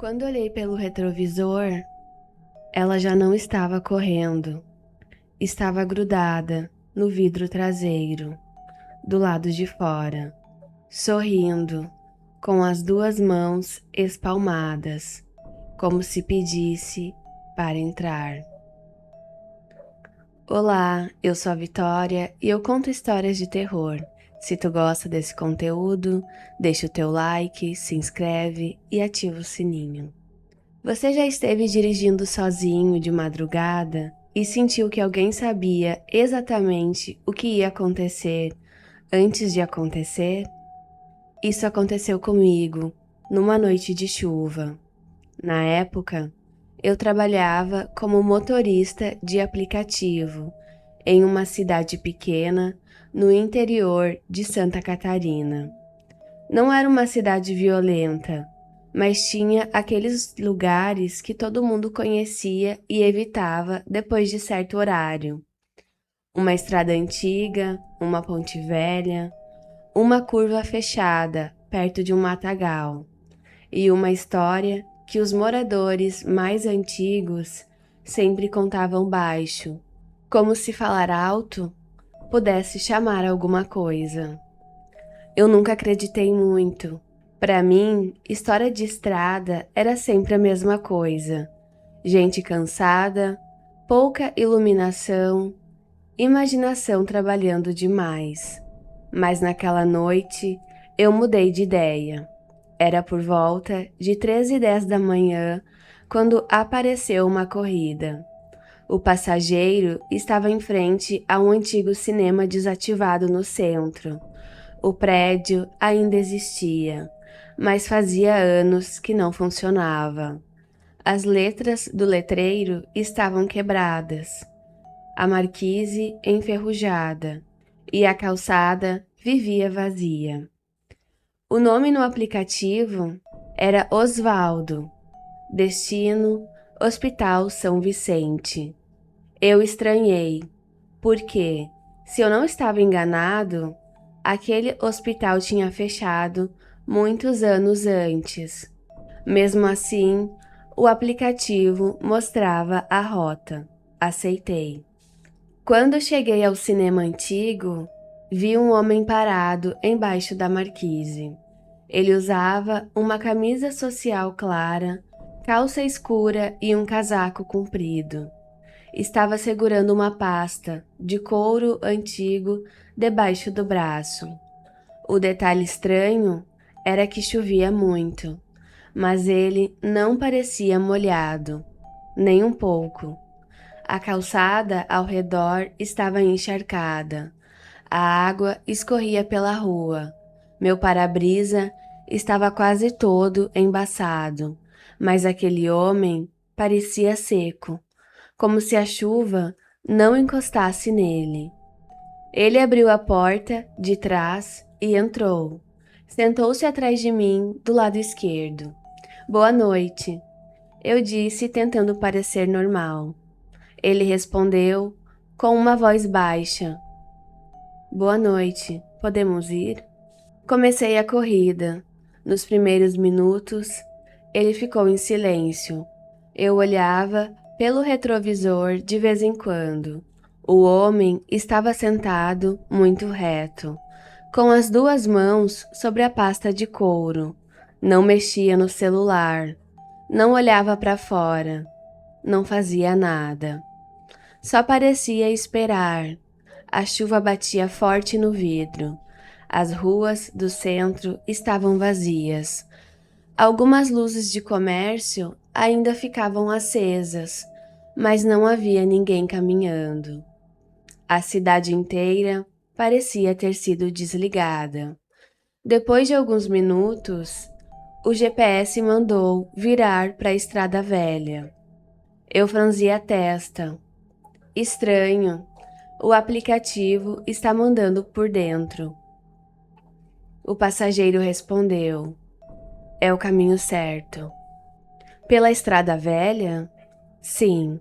Quando olhei pelo retrovisor, ela já não estava correndo. Estava grudada no vidro traseiro, do lado de fora, sorrindo, com as duas mãos espalmadas, como se pedisse para entrar. Olá, eu sou a Vitória e eu conto histórias de terror. Se tu gosta desse conteúdo, deixa o teu like, se inscreve e ativa o sininho. Você já esteve dirigindo sozinho de madrugada e sentiu que alguém sabia exatamente o que ia acontecer antes de acontecer? Isso aconteceu comigo numa noite de chuva. Na época, eu trabalhava como motorista de aplicativo em uma cidade pequena no interior de Santa Catarina. Não era uma cidade violenta, mas tinha aqueles lugares que todo mundo conhecia e evitava depois de certo horário. Uma estrada antiga, uma ponte velha, uma curva fechada perto de um matagal e uma história que os moradores mais antigos sempre contavam baixo, como se falar alto pudesse chamar alguma coisa. Eu nunca acreditei muito. Para mim, história de estrada era sempre a mesma coisa. Gente cansada, pouca iluminação, imaginação trabalhando demais. Mas naquela noite, eu mudei de ideia. Era por volta de 13h10 da manhã quando apareceu uma corrida. O passageiro estava em frente a um antigo cinema desativado no centro. O prédio ainda existia, mas fazia anos que não funcionava. As letras do letreiro estavam quebradas, a marquise enferrujada e a calçada vivia vazia. O nome no aplicativo era Osvaldo, destino Hospital São Vicente. Eu estranhei, porque, se eu não estava enganado, aquele hospital tinha fechado muitos anos antes. Mesmo assim, o aplicativo mostrava a rota. Aceitei. Quando cheguei ao cinema antigo, vi um homem parado embaixo da marquise. Ele usava uma camisa social clara, calça escura e um casaco comprido. Estava segurando uma pasta de couro antigo debaixo do braço. O detalhe estranho era que chovia muito, mas ele não parecia molhado, nem um pouco. A calçada ao redor estava encharcada. A água escorria pela rua. Meu para-brisa estava quase todo embaçado, mas aquele homem parecia seco, como se a chuva não encostasse nele. Ele abriu a porta de trás e entrou. Sentou-se atrás de mim, do lado esquerdo. Boa noite, eu disse, tentando parecer normal. Ele respondeu com uma voz baixa. Boa noite, podemos ir? Comecei a corrida. Nos primeiros minutos, ele ficou em silêncio. Eu olhava pelo retrovisor de vez em quando. O homem estava sentado muito reto, com as duas mãos sobre a pasta de couro. Não mexia no celular, não olhava para fora, não fazia nada. Só parecia esperar. A chuva batia forte no vidro. As ruas do centro estavam vazias. Algumas luzes de comércio ainda ficavam acesas, mas não havia ninguém caminhando. A cidade inteira parecia ter sido desligada. Depois de alguns minutos, o GPS mandou virar para a estrada velha. Eu franzi a testa. Estranho, o aplicativo está mandando por dentro. O passageiro respondeu: é o caminho certo. Pela estrada velha? Sim.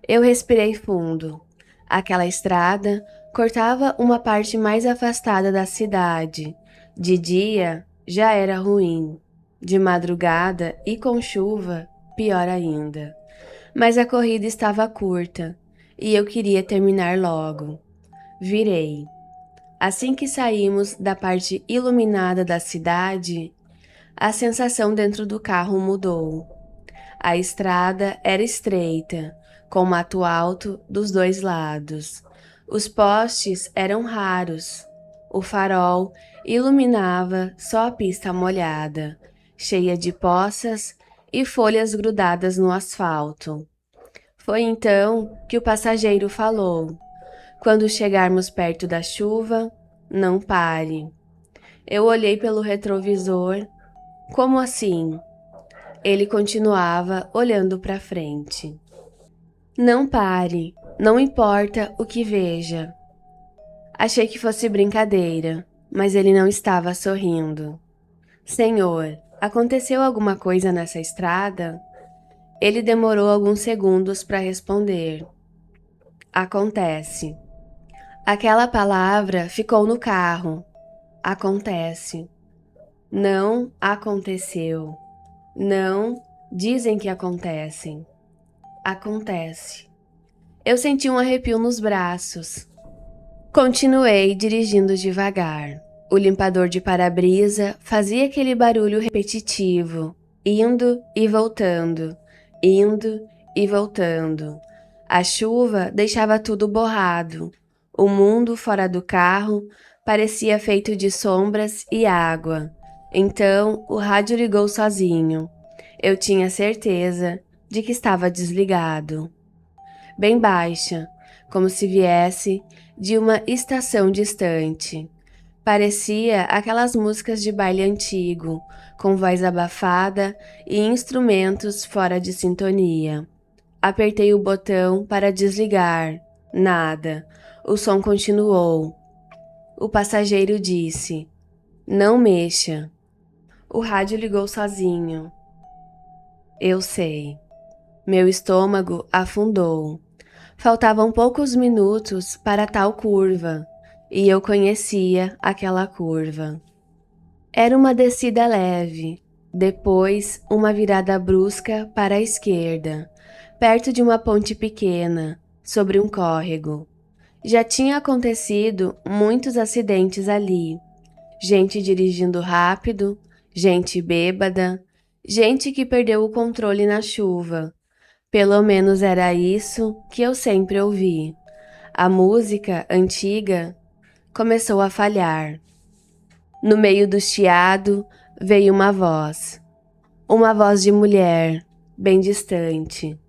Eu respirei fundo. Aquela estrada cortava uma parte mais afastada da cidade. De dia já era ruim. De madrugada e com chuva, pior ainda. Mas a corrida estava curta e eu queria terminar logo. Virei. Assim que saímos da parte iluminada da cidade, a sensação dentro do carro mudou. A estrada era estreita, com mato alto dos dois lados. Os postes eram raros. O farol iluminava só a pista molhada, cheia de poças e folhas grudadas no asfalto. Foi então que o passageiro falou: "Quando chegarmos perto da chuva, não pare." Eu olhei pelo retrovisor. Como assim? Ele continuava olhando para frente. "Não pare, não importa o que veja." Achei que fosse brincadeira, mas ele não estava sorrindo. "Senhor, aconteceu alguma coisa nessa estrada?" Ele demorou alguns segundos para responder. "Acontece." Aquela palavra ficou no carro. Acontece. Não aconteceu. Não dizem que acontecem. Acontece. Eu senti um arrepio nos braços. Continuei dirigindo devagar. O limpador de para-brisa fazia aquele barulho repetitivo, indo e voltando, indo e voltando. A chuva deixava tudo borrado. O mundo fora do carro parecia feito de sombras e água. Então o rádio ligou sozinho. Eu tinha certeza de que estava desligado. Bem baixa, como se viesse de uma estação distante. Parecia aquelas músicas de baile antigo, com voz abafada e instrumentos fora de sintonia. Apertei o botão para desligar. Nada. O som continuou. O passageiro disse: "Não mexa." O rádio ligou sozinho. Eu sei. Meu estômago afundou. Faltavam poucos minutos para tal curva, e eu conhecia aquela curva. Era uma descida leve, depois uma virada brusca para a esquerda, perto de uma ponte pequena, sobre um córrego. Já tinha acontecido muitos acidentes ali. Gente dirigindo rápido, gente bêbada, gente que perdeu o controle na chuva. Pelo menos era isso que eu sempre ouvi. A música antiga começou a falhar. No meio do chiado veio uma voz. Uma voz de mulher, bem distante.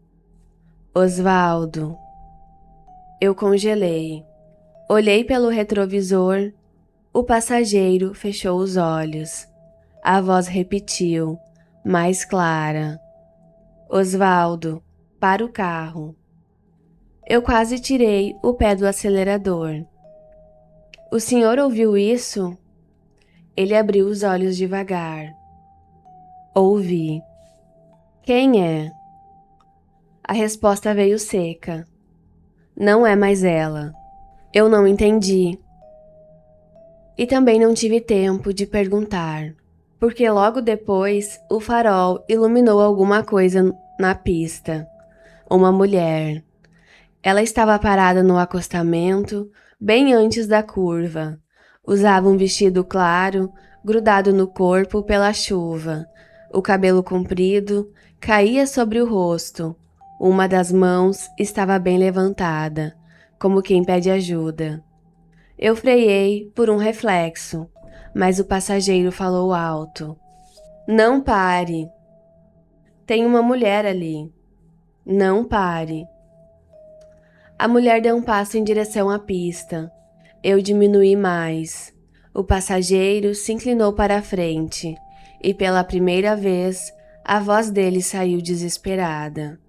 "Osvaldo." Eu congelei. Olhei pelo retrovisor. O passageiro fechou os olhos. A voz repetiu, mais clara: "Osvaldo, para o carro." Eu quase tirei o pé do acelerador. "O senhor ouviu isso?" Ele abriu os olhos devagar. "Ouvi." "Quem é?" A resposta veio seca. "Não é mais ela." Eu não entendi. E também não tive tempo de perguntar, porque logo depois o farol iluminou alguma coisa na pista. Uma mulher. Ela estava parada no acostamento, bem antes da curva. Usava um vestido claro, grudado no corpo pela chuva. O cabelo comprido caía sobre o rosto. Uma das mãos estava bem levantada, como quem pede ajuda. Eu freiei por um reflexo, mas o passageiro falou alto: "Não pare. Tem uma mulher ali. Não pare." A mulher deu um passo em direção à pista. Eu diminuí mais. O passageiro se inclinou para a frente e, pela primeira vez, a voz dele saiu desesperada: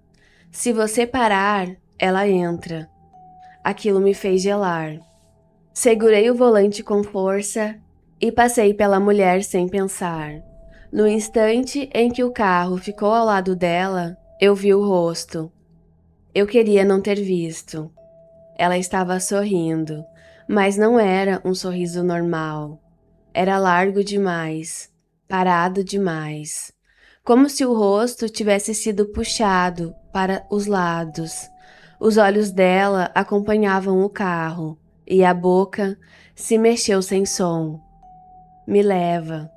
"Se você parar, ela entra." Aquilo me fez gelar. Segurei o volante com força e passei pela mulher sem pensar. No instante em que o carro ficou ao lado dela, eu vi o rosto. Eu queria não ter visto. Ela estava sorrindo, mas não era um sorriso normal. Era largo demais. parado demais, como se o rosto tivesse sido puxado para os lados. Os olhos dela acompanhavam o carro e a boca se mexeu sem som. Me leva.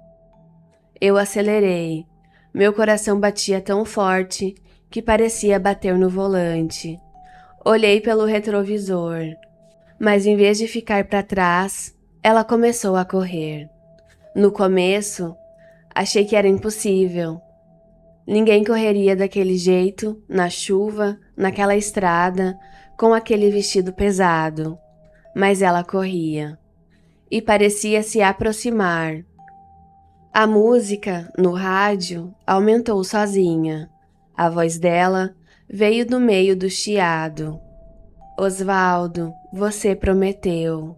Eu acelerei. Meu coração batia tão forte que parecia bater no volante. Olhei pelo retrovisor, mas em vez de ficar para trás, ela começou a correr. No começo, achei que era impossível. Ninguém correria daquele jeito, na chuva, naquela estrada, com aquele vestido pesado. Mas ela corria. E parecia se aproximar. A música, no rádio, aumentou sozinha. A voz dela veio do meio do chiado. Osvaldo, você prometeu.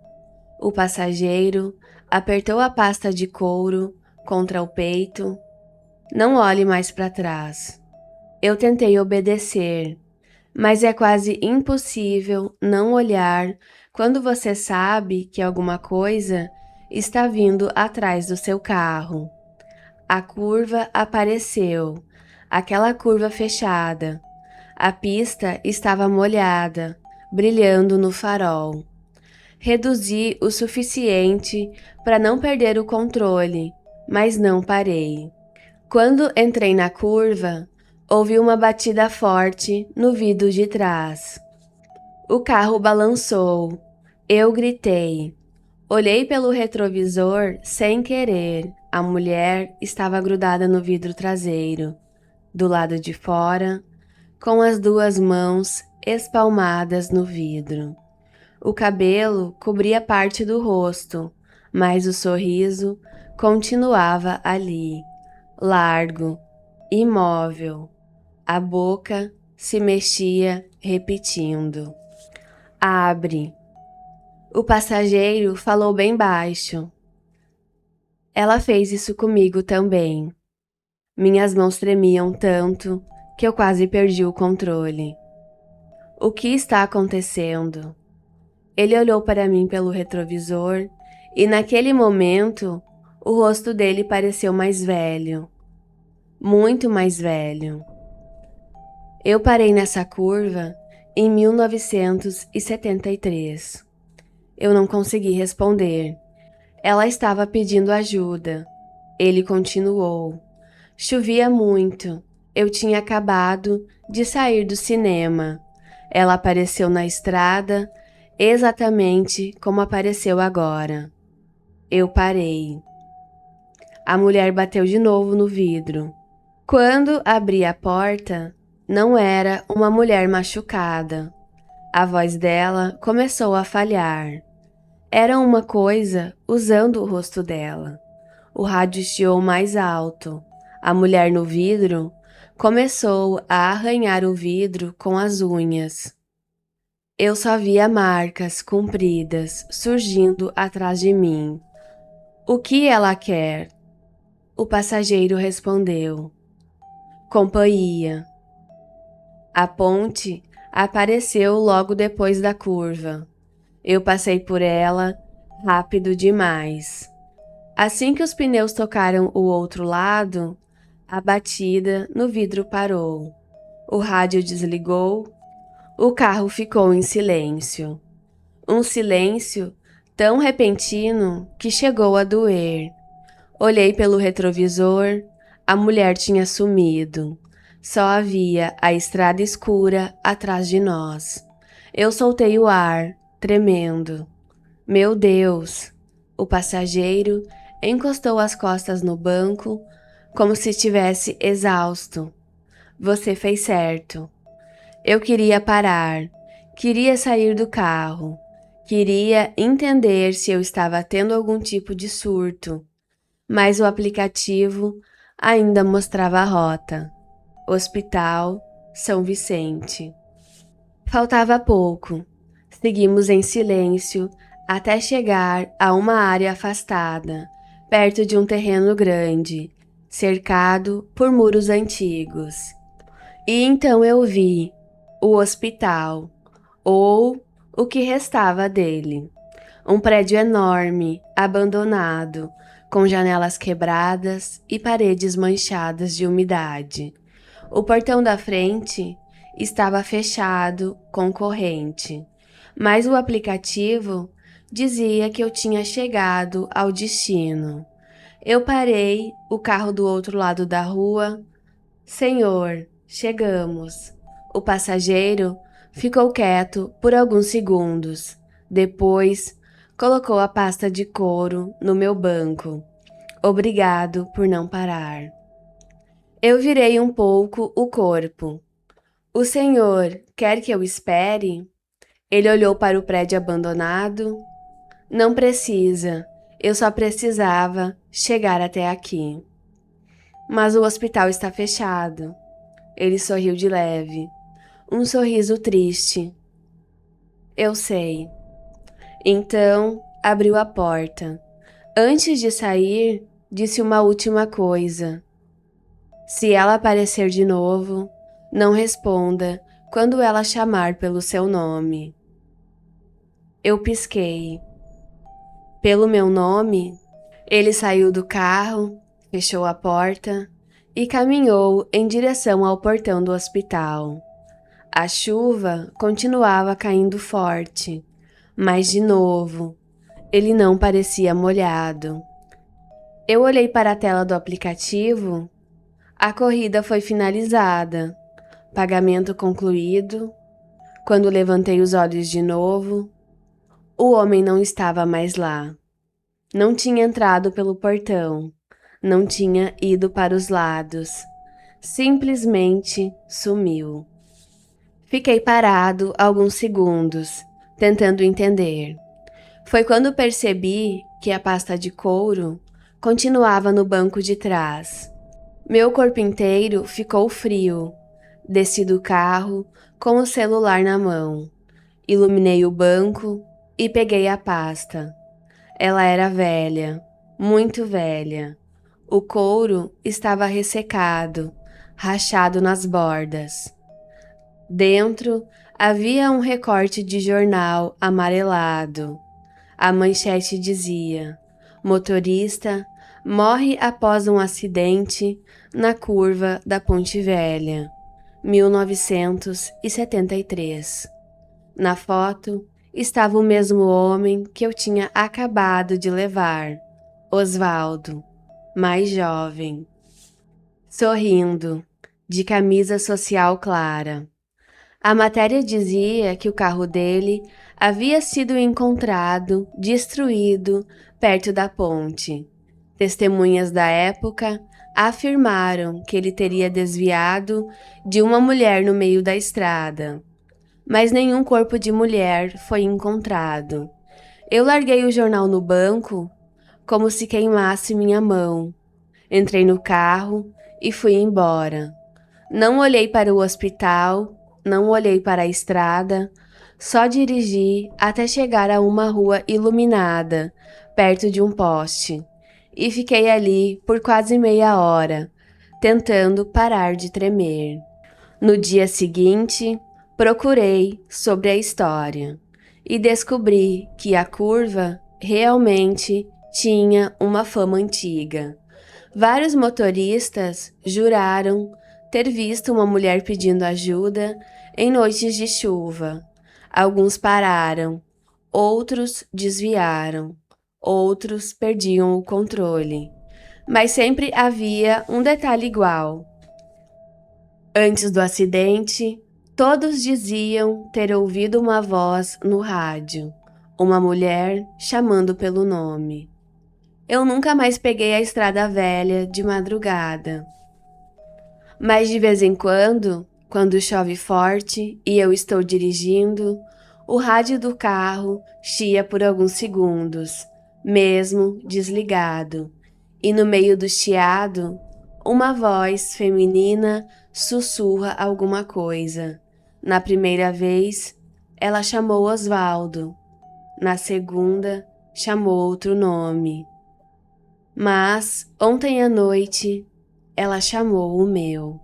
O passageiro apertou a pasta de couro contra o peito. Não olhe mais para trás. Eu tentei obedecer, mas é quase impossível não olhar quando você sabe que alguma coisa está vindo atrás do seu carro. A curva apareceu, aquela curva fechada. A pista estava molhada, brilhando no farol. Reduzi o suficiente para não perder o controle, mas não parei. Quando entrei na curva, ouvi uma batida forte no vidro de trás. O carro balançou. Eu gritei. Olhei pelo retrovisor sem querer. A mulher estava grudada no vidro traseiro, do lado de fora, com as duas mãos espalmadas no vidro. O cabelo cobria parte do rosto, mas o sorriso continuava ali, largo, imóvel. A boca se mexia, repetindo: abre. O passageiro falou bem baixo. Ela fez isso comigo também. Minhas mãos tremiam tanto que eu quase perdi o controle. O que está acontecendo? Ele olhou para mim pelo retrovisor e naquele momento o rosto dele pareceu mais velho. Muito mais velho. Eu parei nessa curva em 1973. Eu não consegui responder. Ela estava pedindo ajuda. Ele continuou. Chovia muito. Eu tinha acabado de sair do cinema. Ela apareceu na estrada, exatamente como apareceu agora. Eu parei. A mulher bateu de novo no vidro. Quando abri a porta, não era uma mulher machucada. A voz dela começou a falhar. Era uma coisa usando o rosto dela. O rádio chiou mais alto. A mulher no vidro começou a arranhar o vidro com as unhas. Eu só via marcas compridas surgindo atrás de mim. O que ela quer? O passageiro respondeu. Companhia. A ponte apareceu logo depois da curva. Eu passei por ela rápido demais. Assim que os pneus tocaram o outro lado, a batida no vidro parou. O rádio desligou. O carro ficou em silêncio. Um silêncio tão repentino que chegou a doer. Olhei pelo retrovisor. A mulher tinha sumido. Só havia a estrada escura atrás de nós. Eu soltei o ar, tremendo. Meu Deus! O passageiro encostou as costas no banco, como se estivesse exausto. Você fez certo. Eu queria parar. Queria sair do carro. Queria entender se eu estava tendo algum tipo de surto. Mas o aplicativo ainda mostrava a rota. Hospital São Vicente. Faltava pouco. Seguimos em silêncio até chegar a uma área afastada, perto de um terreno grande, cercado por muros antigos. E então eu vi o hospital, ou o que restava dele. Um prédio enorme, abandonado, com janelas quebradas e paredes manchadas de umidade. O portão da frente estava fechado com corrente, mas o aplicativo dizia que eu tinha chegado ao destino. Eu parei o carro do outro lado da rua. Senhor, chegamos. O passageiro ficou quieto por alguns segundos. Depois, colocou a pasta de couro no meu banco. Obrigado por não parar. Eu virei um pouco o corpo. O senhor quer que eu espere? Ele olhou para o prédio abandonado. Não precisa, eu só precisava chegar até aqui. Mas o hospital está fechado. Ele sorriu de leve. Um sorriso triste. Eu sei. Então, abriu a porta. Antes de sair, disse uma última coisa. Se ela aparecer de novo, não responda quando ela chamar pelo seu nome. Eu pisquei. Pelo meu nome? Ele saiu do carro, fechou a porta e caminhou em direção ao portão do hospital. A chuva continuava caindo forte, mas de novo, ele não parecia molhado. Eu olhei para a tela do aplicativo. A corrida foi finalizada. Pagamento concluído. Quando levantei os olhos de novo, o homem não estava mais lá. Não tinha entrado pelo portão. Não tinha ido para os lados. Simplesmente sumiu. Fiquei parado alguns segundos, tentando entender. Foi quando percebi que a pasta de couro continuava no banco de trás. Meu corpo inteiro ficou frio. Desci do carro com o celular na mão. Iluminei o banco e peguei a pasta. Ela era velha, muito velha. O couro estava ressecado, rachado nas bordas. Dentro havia um recorte de jornal amarelado. A manchete dizia: motorista morre após um acidente na curva da Ponte Velha, 1973. Na foto estava o mesmo homem que eu tinha acabado de levar, Osvaldo, mais jovem, sorrindo, de camisa social clara. A matéria dizia que o carro dele havia sido encontrado, destruído, perto da ponte. Testemunhas da época afirmaram que ele teria desviado de uma mulher no meio da estrada. Mas nenhum corpo de mulher foi encontrado. Eu larguei o jornal no banco, como se queimasse minha mão. Entrei no carro e fui embora. Não olhei para o hospital, não olhei para a estrada, só dirigi até chegar a uma rua iluminada, perto de um poste, e fiquei ali por quase meia hora, tentando parar de tremer. No dia seguinte, procurei sobre a história e descobri que a curva realmente tinha uma fama antiga. Vários motoristas juraram ter visto uma mulher pedindo ajuda em noites de chuva. Alguns pararam, outros desviaram, outros perdiam o controle. Mas sempre havia um detalhe igual. Antes do acidente, todos diziam ter ouvido uma voz no rádio, uma mulher chamando pelo nome. Eu nunca mais peguei a estrada velha de madrugada. Mas de vez em quando chove forte e eu estou dirigindo, o rádio do carro chia por alguns segundos, mesmo desligado, e no meio do chiado, uma voz feminina sussurra alguma coisa. Na primeira vez, ela chamou Osvaldo. Na segunda, chamou outro nome. Mas, ontem à noite, ela chamou o meu.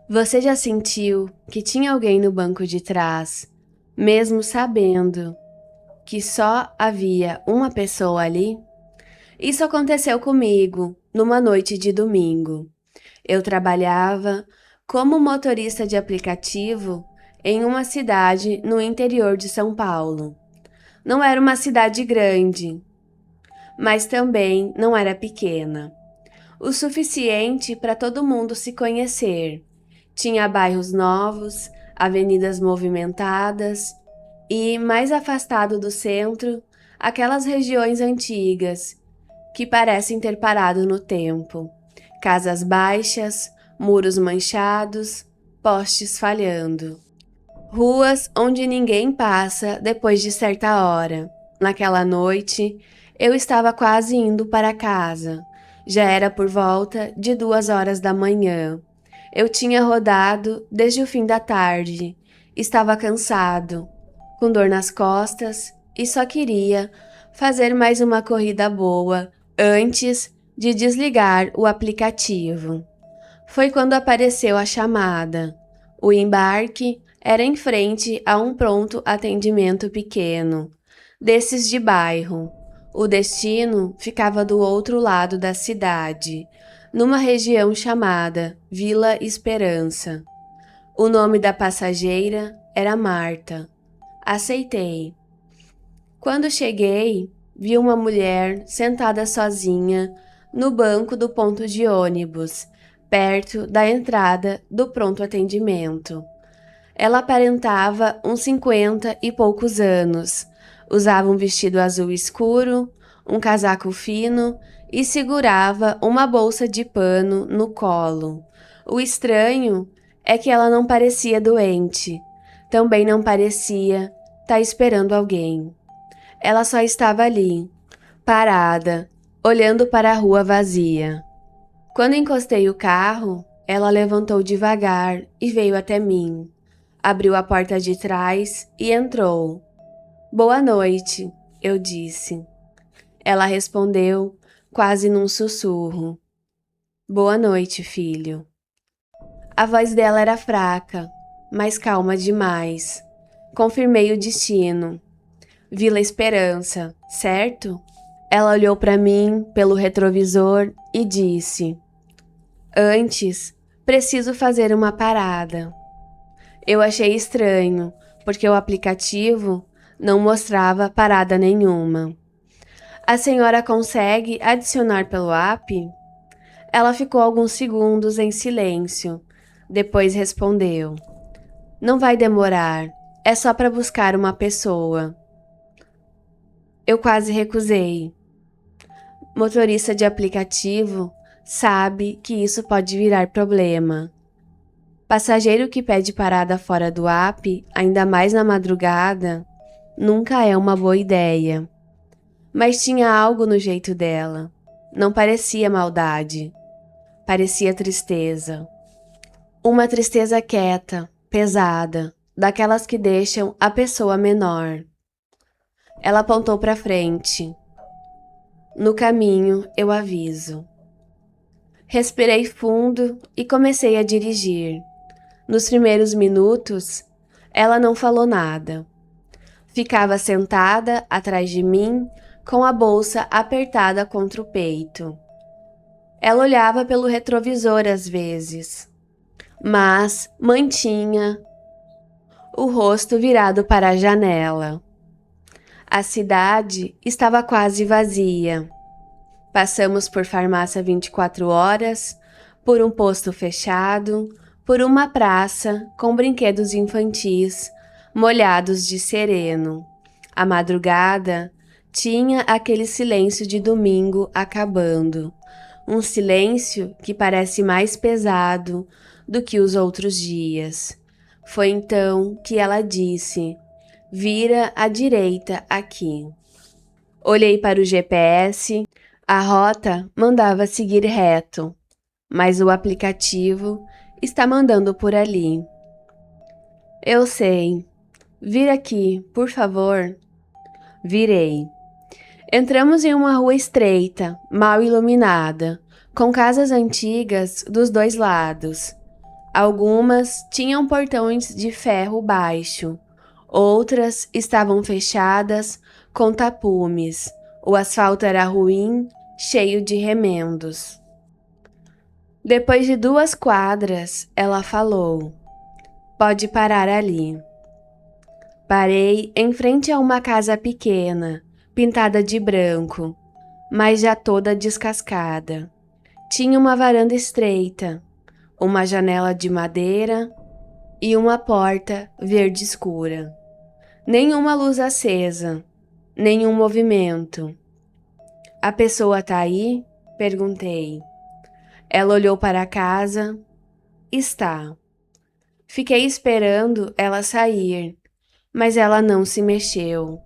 Você já sentiu que tinha alguém no banco de trás, mesmo sabendo que só havia uma pessoa ali? Isso aconteceu comigo numa noite de domingo. Eu trabalhava como motorista de aplicativo em uma cidade no interior de São Paulo. Não era uma cidade grande, mas também não era pequena. O suficiente para todo mundo se conhecer. Tinha bairros novos, avenidas movimentadas e, mais afastado do centro, aquelas regiões antigas que parecem ter parado no tempo. Casas baixas, muros manchados, postes falhando. Ruas onde ninguém passa depois de certa hora. Naquela noite, eu estava quase indo para casa. Já era por volta de 2 horas da manhã. Eu tinha rodado desde o fim da tarde. Estava cansado, com dor nas costas e só queria fazer mais uma corrida boa antes de desligar o aplicativo. Foi quando apareceu a chamada. O embarque era em frente a um pronto atendimento pequeno, desses de bairro. O destino ficava do outro lado da cidade, numa região chamada Vila Esperança. O nome da passageira era Marta. Aceitei. Quando cheguei, vi uma mulher sentada sozinha no banco do ponto de ônibus, perto da entrada do pronto atendimento. Ela aparentava uns 50 e poucos anos, usava um vestido azul escuro, um casaco fino e segurava uma bolsa de pano no colo. O estranho é que ela não parecia doente, também não parecia estar esperando alguém. Ela só estava ali, parada, olhando para a rua vazia. Quando encostei o carro, ela levantou devagar e veio até mim. Abriu a porta de trás e entrou. Boa noite, eu disse. Ela respondeu, quase num sussurro. Boa noite, filho. A voz dela era fraca, mas calma demais. Confirmei o destino. Vila Esperança, certo? Ela olhou para mim pelo retrovisor e disse: Antes, preciso fazer uma parada. Eu achei estranho, porque o aplicativo não mostrava parada nenhuma. A senhora consegue adicionar pelo app? Ela ficou alguns segundos em silêncio. Depois respondeu: Não vai demorar, é só para buscar uma pessoa. Eu quase recusei. Motorista de aplicativo sabe que isso pode virar problema. Passageiro que pede parada fora do app, ainda mais na madrugada, nunca é uma boa ideia. Mas tinha algo no jeito dela. Não parecia maldade. Parecia tristeza. Uma tristeza quieta, pesada, daquelas que deixam a pessoa menor. Ela apontou para frente. No caminho, eu aviso. Respirei fundo e comecei a dirigir. Nos primeiros minutos, ela não falou nada. Ficava sentada atrás de mim, com a bolsa apertada contra o peito. Ela olhava pelo retrovisor às vezes, mas mantinha o rosto virado para a janela. A cidade estava quase vazia. Passamos por farmácia 24 horas, por um posto fechado, por uma praça com brinquedos infantis, molhados de sereno. A madrugada tinha aquele silêncio de domingo acabando, um silêncio que parece mais pesado do que os outros dias. Foi então que ela disse: Vira à direita aqui. Olhei para o GPS, a rota mandava seguir reto, mas o aplicativo está mandando por ali. Eu sei. Vira aqui, por favor. Virei. Entramos em uma rua estreita, mal iluminada, com casas antigas dos dois lados. Algumas tinham portões de ferro baixo, outras estavam fechadas com tapumes. O asfalto era ruim, cheio de remendos. Depois de 2 quadras, ela falou: "Pode parar ali." Parei em frente a uma casa pequena, pintada de branco, mas já toda descascada. Tinha uma varanda estreita, uma janela de madeira e uma porta verde escura. Nenhuma luz acesa, nenhum movimento. "A pessoa tá aí?" perguntei. Ela olhou para a casa. "Está." Fiquei esperando ela sair, mas ela não se mexeu.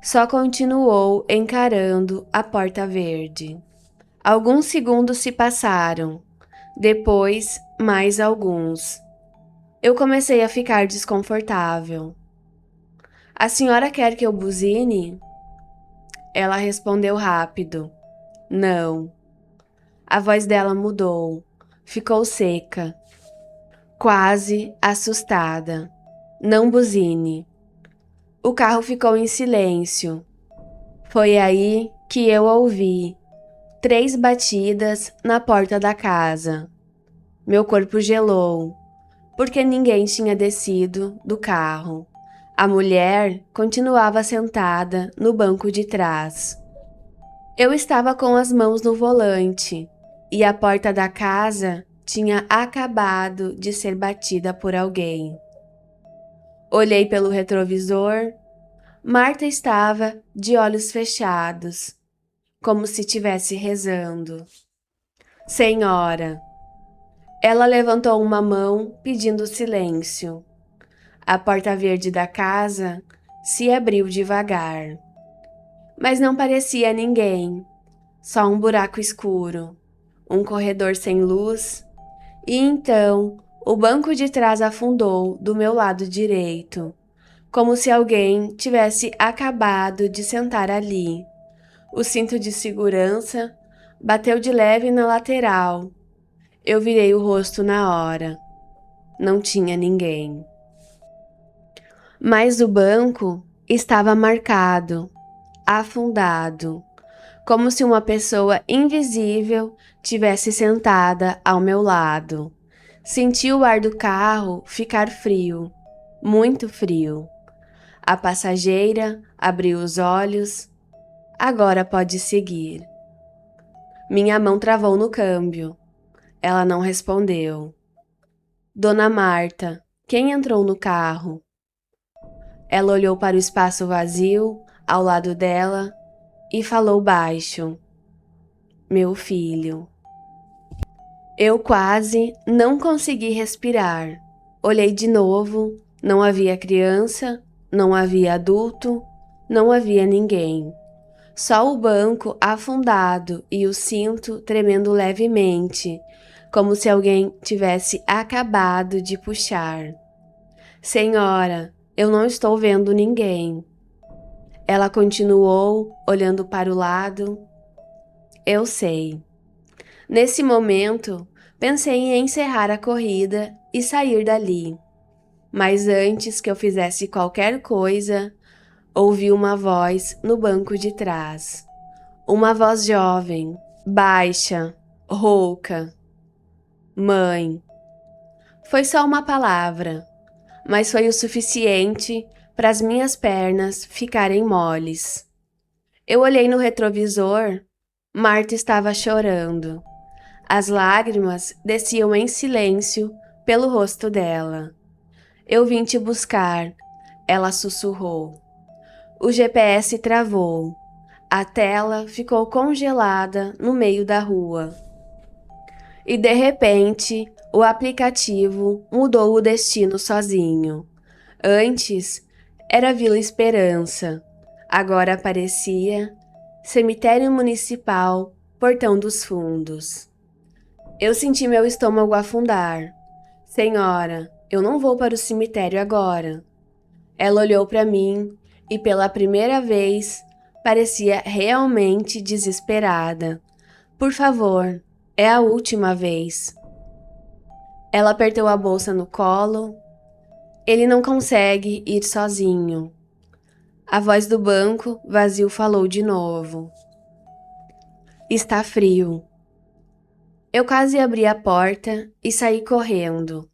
Só continuou encarando a porta verde. Alguns segundos se passaram, depois mais alguns. Eu comecei a ficar desconfortável. "A senhora quer que eu buzine?" Ela respondeu rápido: "Não." A voz dela mudou, ficou seca, quase assustada. "Não buzine." O carro ficou em silêncio. Foi aí que eu ouvi 3 batidas na porta da casa. Meu corpo gelou, porque ninguém tinha descido do carro. A mulher continuava sentada no banco de trás. Eu estava com as mãos no volante e a porta da casa tinha acabado de ser batida por alguém. Olhei pelo retrovisor. Marta estava de olhos fechados, como se estivesse rezando. "Senhora." Ela levantou uma mão pedindo silêncio. A porta verde da casa se abriu devagar. Mas não parecia ninguém, só um buraco escuro, um corredor sem luz, e então o banco de trás afundou do meu lado direito, como se alguém tivesse acabado de sentar ali. O cinto de segurança bateu de leve na lateral. Eu virei o rosto na hora. Não tinha ninguém. Mas o banco estava marcado, afundado, como se uma pessoa invisível tivesse sentada ao meu lado. Senti o ar do carro ficar frio, muito frio. A passageira abriu os olhos. "Agora pode seguir." Minha mão travou no câmbio. Ela não respondeu. "Dona Marta, quem entrou no carro?" Ela olhou para o espaço vazio ao lado dela e falou baixo: "Meu filho." Eu quase não consegui respirar. Olhei de novo, não havia criança, não havia adulto, não havia ninguém. Só o banco afundado e o cinto tremendo levemente, como se alguém tivesse acabado de puxar. "Senhora, eu não estou vendo ninguém." Ela continuou olhando para o lado. "Eu sei." Nesse momento, pensei em encerrar a corrida e sair dali. Mas antes que eu fizesse qualquer coisa, ouvi uma voz no banco de trás. Uma voz jovem, baixa, rouca. "Mãe." Foi só uma palavra, mas foi o suficiente para as minhas pernas ficarem moles. Eu olhei no retrovisor. Marta estava chorando. As lágrimas desciam em silêncio pelo rosto dela. "Eu vim te buscar." Ela sussurrou. O GPS travou. A tela ficou congelada no meio da rua. E de repente, o aplicativo mudou o destino sozinho. Antes, era Vila Esperança. Agora parecia Cemitério Municipal, Portão dos Fundos. Eu senti meu estômago afundar. "Senhora, eu não vou para o cemitério agora." Ela olhou para mim e pela primeira vez parecia realmente desesperada. "Por favor, é a última vez." Ela apertou a bolsa no colo. "Ele não consegue ir sozinho." A voz do banco vazio falou de novo. Está frio. Eu quase abri a porta e saí correndo,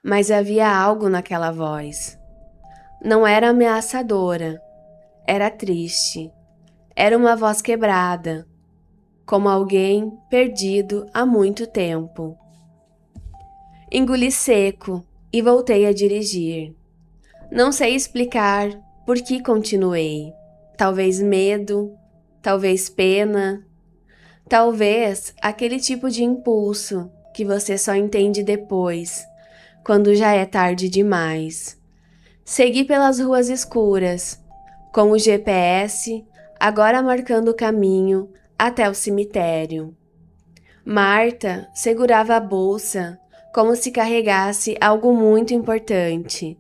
mas havia algo naquela voz. Não era ameaçadora, era triste. Era uma voz quebrada, como alguém perdido há muito tempo. Engoli seco e voltei a dirigir. Não sei explicar por que continuei. Talvez medo, talvez pena, talvez aquele tipo de impulso que você só entende depois, quando já é tarde demais. Segui pelas ruas escuras, com o GPS agora marcando o caminho até o cemitério. Marta segurava a bolsa como se carregasse algo muito importante.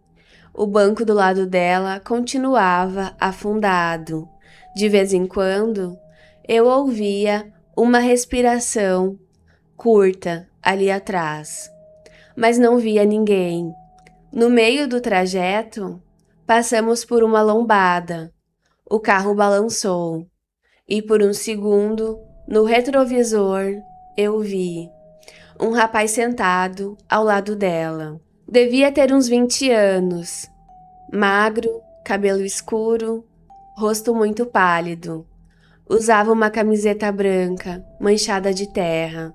O banco do lado dela continuava afundado. De vez em quando, eu ouvia uma respiração curta ali atrás, mas não via ninguém. No meio do trajeto, passamos por uma lombada. O carro balançou e por um segundo, no retrovisor, eu vi um rapaz sentado ao lado dela. Devia ter uns 20 anos, magro, cabelo escuro, rosto muito pálido. Usava uma camiseta branca, manchada de terra.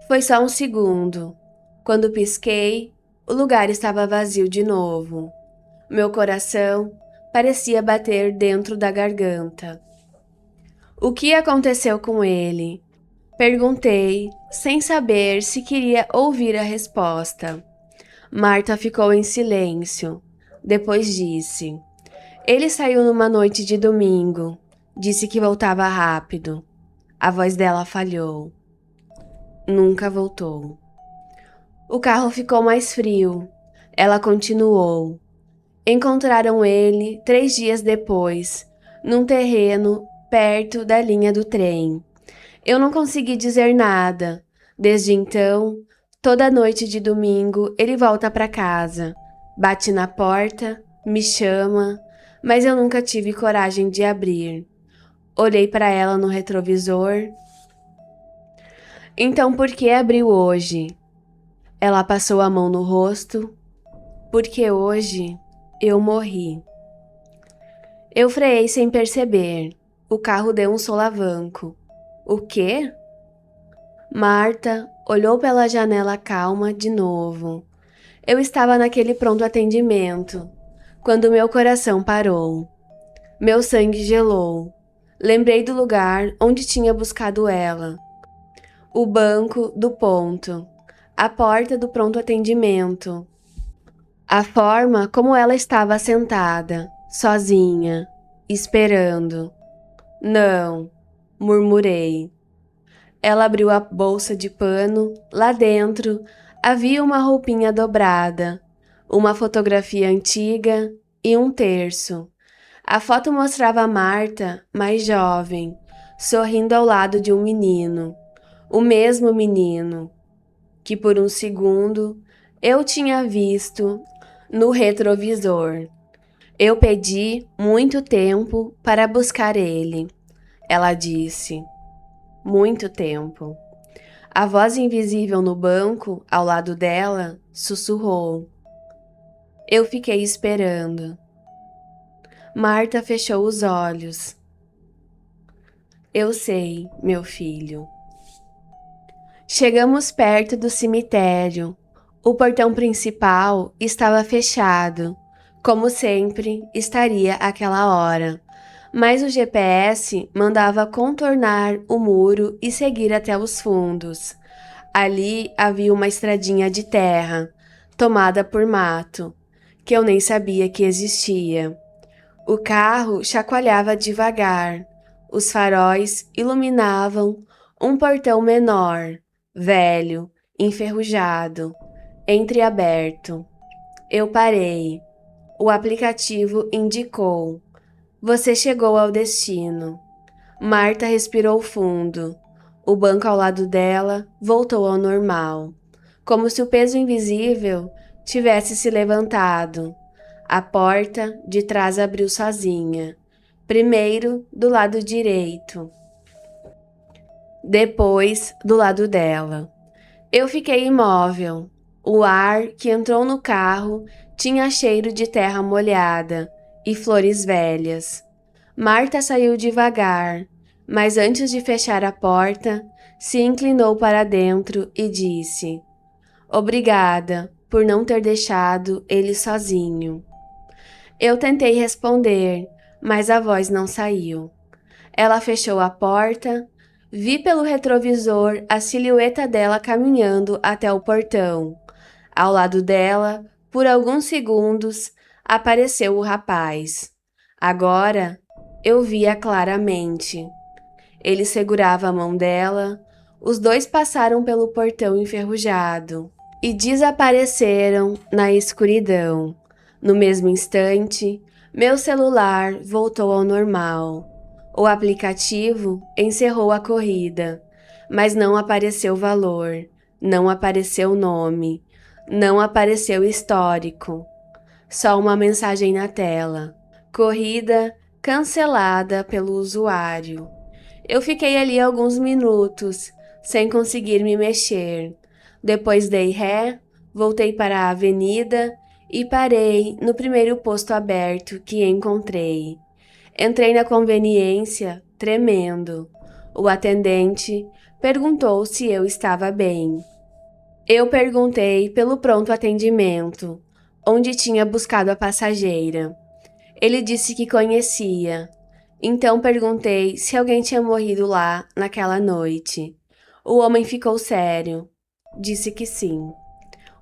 Foi só um segundo. Quando pisquei, o lugar estava vazio de novo. Meu coração parecia bater dentro da garganta. O que aconteceu com ele? Perguntei, sem saber se queria ouvir a resposta. Marta ficou em silêncio. Depois disse: Ele saiu numa noite de domingo. Disse que voltava rápido. A voz dela falhou. Nunca voltou. O carro ficou mais frio. Ela continuou. Encontraram ele 3 dias depois, num terreno perto da linha do trem. Eu não consegui dizer nada. Desde então, toda noite de domingo ele volta para casa. Bate na porta, me chama, mas eu nunca tive coragem de abrir. Olhei para ela no retrovisor. Então por que abriu hoje? Ela passou a mão no rosto. Porque hoje eu morri. Eu freiei sem perceber. O carro deu um solavanco. O quê? Marta olhou pela janela calma de novo. Eu estava naquele pronto atendimento, quando meu coração parou. Meu sangue gelou. Lembrei do lugar onde tinha buscado ela. O banco do ponto. A porta do pronto atendimento. A forma como ela estava sentada, sozinha, esperando. Não, murmurei. Ela abriu a bolsa de pano. Lá dentro havia uma roupinha dobrada, uma fotografia antiga e um terço. A foto mostrava Marta, mais jovem, sorrindo ao lado de um menino. O mesmo menino que por um segundo eu tinha visto no retrovisor. Eu pedi muito tempo para buscar ele, ela disse. Muito tempo. A voz invisível no banco, ao lado dela, sussurrou. Eu fiquei esperando. Marta fechou os olhos. Eu sei, meu filho. Chegamos perto do cemitério. O portão principal estava fechado. Como sempre, estaria àquela hora. Mas o GPS mandava contornar o muro e seguir até os fundos. Ali havia uma estradinha de terra, tomada por mato, que eu nem sabia que existia. O carro chacoalhava devagar. Os faróis iluminavam um portão menor, velho, enferrujado, entreaberto. Eu parei. O aplicativo indicou. Você chegou ao destino. Marta respirou fundo. O banco ao lado dela voltou ao normal, como se o peso invisível tivesse se levantado. A porta de trás abriu sozinha, primeiro do lado direito. depois do lado dela. Eu fiquei imóvel. O ar que entrou no carro tinha cheiro de terra molhada e flores velhas. Marta saiu devagar, mas antes de fechar a porta, se inclinou para dentro e disse: "Obrigada por não ter deixado ele sozinho." Eu tentei responder, mas a voz não saiu. Ela fechou a porta. Vi pelo retrovisor a silhueta dela caminhando até o portão. Ao lado dela, por alguns segundos, apareceu o rapaz. Agora, eu via claramente. Ele segurava a mão dela. Os dois passaram pelo portão enferrujado e desapareceram na escuridão. No mesmo instante, meu celular voltou ao normal. O aplicativo encerrou a corrida, mas não apareceu valor, não apareceu nome, não apareceu histórico. Só uma mensagem na tela: corrida cancelada pelo usuário. Eu fiquei ali alguns minutos, sem conseguir me mexer. Depois dei ré, voltei para a avenida e parei no primeiro posto aberto que encontrei. Entrei na conveniência, tremendo. O atendente perguntou se eu estava bem. Eu perguntei pelo pronto atendimento, onde tinha buscado a passageira. Ele disse que conhecia. Então perguntei se alguém tinha morrido lá naquela noite. O homem ficou sério. Disse que sim.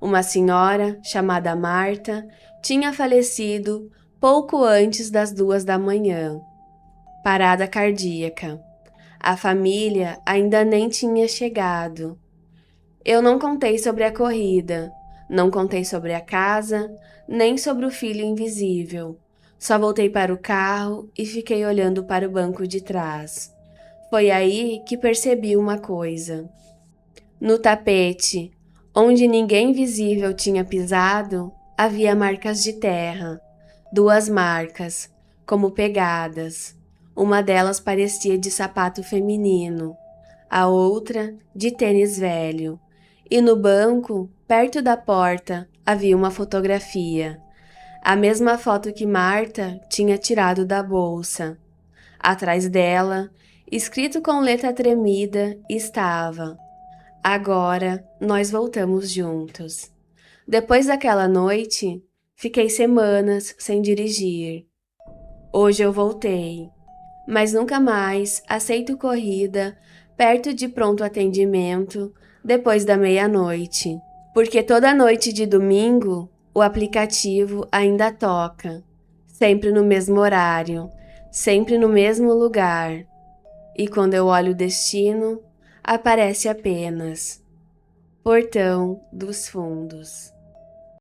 Uma senhora, chamada Marta, tinha falecido pouco antes das 2 da manhã. Parada cardíaca. A família ainda nem tinha chegado. Eu não contei sobre a corrida, não contei sobre a casa, nem sobre o filho invisível. Só voltei para o carro e fiquei olhando para o banco de trás. Foi aí que percebi uma coisa. No tapete, onde ninguém visível tinha pisado, havia marcas de terra. 2 marcas, como pegadas. Uma delas parecia de sapato feminino, a outra de tênis velho. E no banco, perto da porta, havia uma fotografia. A mesma foto que Marta tinha tirado da bolsa. Atrás dela, escrito com letra tremida, estava: "Agora nós voltamos juntos." Depois daquela noite, fiquei semanas sem dirigir. Hoje eu voltei, mas nunca mais aceito corrida perto de pronto atendimento depois da meia-noite, porque toda noite de domingo o aplicativo ainda toca, sempre no mesmo horário, sempre no mesmo lugar, e quando eu olho o destino, aparece apenas Portão dos Fundos.